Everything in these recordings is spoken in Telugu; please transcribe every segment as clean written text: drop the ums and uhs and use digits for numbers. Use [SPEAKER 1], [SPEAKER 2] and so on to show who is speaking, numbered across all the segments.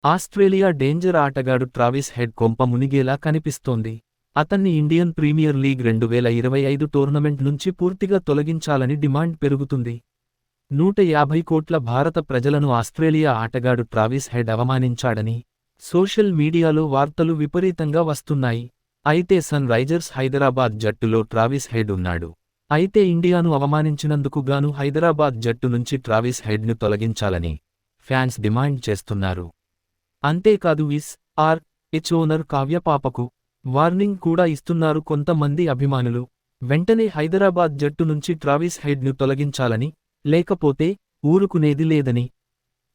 [SPEAKER 1] ఆస్ట్రేలియా డేంజర్ ఆటగాడు ట్రావిస్ హెడ్ కొంప మునిగేలా కనిపిస్తోంది. అతన్ని ఇండియన్ ప్రీమియర్ లీగ్ 2025 టోర్నమెంట్ నుంచి పూర్తిగా తొలగించాలని డిమాండ్ పెరుగుతుంది. 150 కోట్ల భారత ప్రజలను ఆస్ట్రేలియా ఆటగాడు ట్రావిస్ హెడ్ అవమానించాడని సోషల్ మీడియాలో వార్తలు విపరీతంగా వస్తున్నాయి. అయితే సన్ రైజర్స్ హైదరాబాద్ జట్టులో ట్రావిస్ హెడ్ ఉన్నాడు. అయితే ఇండియాను అవమానించినందుకు గాను హైదరాబాద్ జట్టు నుంచి ట్రావిస్ హెడ్ను తొలగించాలని ఫ్యాన్స్ డిమాండ్ చేస్తున్నారు. అంతేకాదు హెచ్ ఓనర్ కావ్యపాపకు వార్నింగ్ కూడా ఇస్తున్నారు కొంతమంది అభిమానులు. వెంటనే హైదరాబాద్ జట్టు నుంచి ట్రావిస్ హెడ్ను తొలగించాలని, లేకపోతే ఊరుకునేది లేదని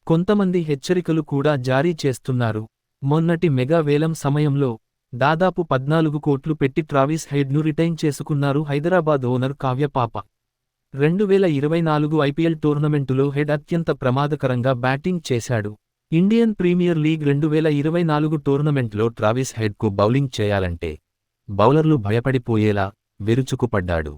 [SPEAKER 1] కొంతమంది హెచ్చరికలు కూడా జారీ చేస్తున్నారు. మొన్నటి మెగా వేలం సమయంలో దాదాపు 14 కోట్లు పెట్టి ట్రావిస్ హెడ్ను రిటైన్ చేసుకున్నారు హైదరాబాద్ ఓనర్ కావ్యపాప. 2024 ఐపీఎల్ టోర్నమెంటులో హెడ్ అత్యంత ప్రమాదకరంగా బ్యాటింగ్ చేశాడు. ఇండియన్ ప్రీమియర్ లీగ్ 2024 టోర్నమెంట్లో ట్రావిస్ హెడ్కు బౌలింగ్ చేయాలంటే బౌలర్లు భయపడిపోయేలా విరుచుకుపడ్డాడు.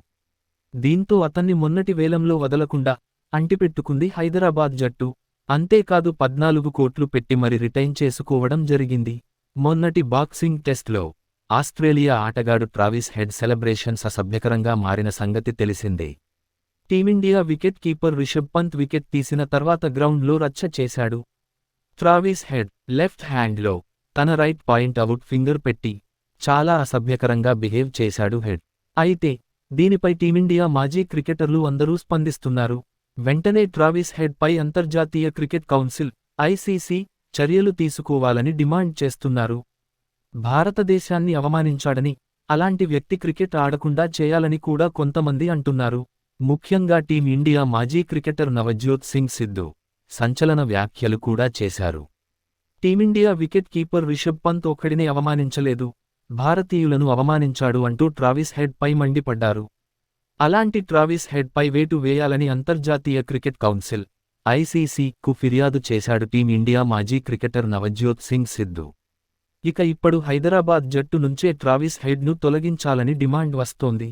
[SPEAKER 1] దీంతో అతన్ని మొన్నటి వేలంలో వదలకుండా అంటిపెట్టుకుంది హైదరాబాద్ జట్టు. అంతేకాదు 14 కోట్లు పెట్టి మరి రిటైన్ చేసుకోవడం జరిగింది. మొన్నటి బాక్సింగ్ టెస్ట్లో ఆస్ట్రేలియా ఆటగాడు ట్రావిస్ హెడ్ సెలబ్రేషన్స్ అసభ్యకరంగా మారిన సంగతి తెలిసిందే. Team India wicket keeper Rishabh Pant wicket తీసిన తర్వాత గ్రౌండ్లో రచ్చ చేశాడు. ట్రావిస్ హెడ్ లెఫ్ట్ హ్యాండ్లో తన రైట్ పాయింట్ అవుట్ ఫింగర్ పెట్టి చాలా అసభ్యకరంగా బిహేవ్ చేశాడు హెడ్. అయితే దీనిపై టీమిండియా మాజీ క్రికెటర్లు అందరూ స్పందిస్తున్నారు. వెంటనే ట్రావిస్ హెడ్ పై అంతర్జాతీయ క్రికెట్ కౌన్సిల్ ఐసీసీ చర్యలు తీసుకోవాలని డిమాండ్ చేస్తున్నారు. భారతదేశాన్ని అవమానించాడని, అలాంటి వ్యక్తి క్రికెట్ ఆడకుండా చేయాలని కూడా కొంతమంది అంటున్నారు. ముఖ్యంగా టీమిండియా మాజీ క్రికెటర్ నవజ్యోత్ సింగ్ సిద్ధు సంచలన వ్యాఖ్యలు కూడా చేశారు. Team India wicket keeper Rishabh Pant ఒక్కడినే అవమానించలేదు, భారతీయులను అవమానించాడు అంటూ ట్రావిస్ హెడ్ పై మండిపడ్డారు. అలాంటి ట్రావిస్ హెడ్ పై వేటు వేయాలని అంతర్జాతీయ క్రికెట్ కౌన్సిల్ ఐసీసీకు ఫిర్యాదు చేశాడు టీమిండియా మాజీ క్రికెటర్ నవజ్యోత్ సింగ్ సిద్ధు. ఇక ఇప్పుడు హైదరాబాద్ జట్టు నుంచే ట్రావిస్ హెడ్ను తొలగించాలని డిమాండ్ వస్తోంది.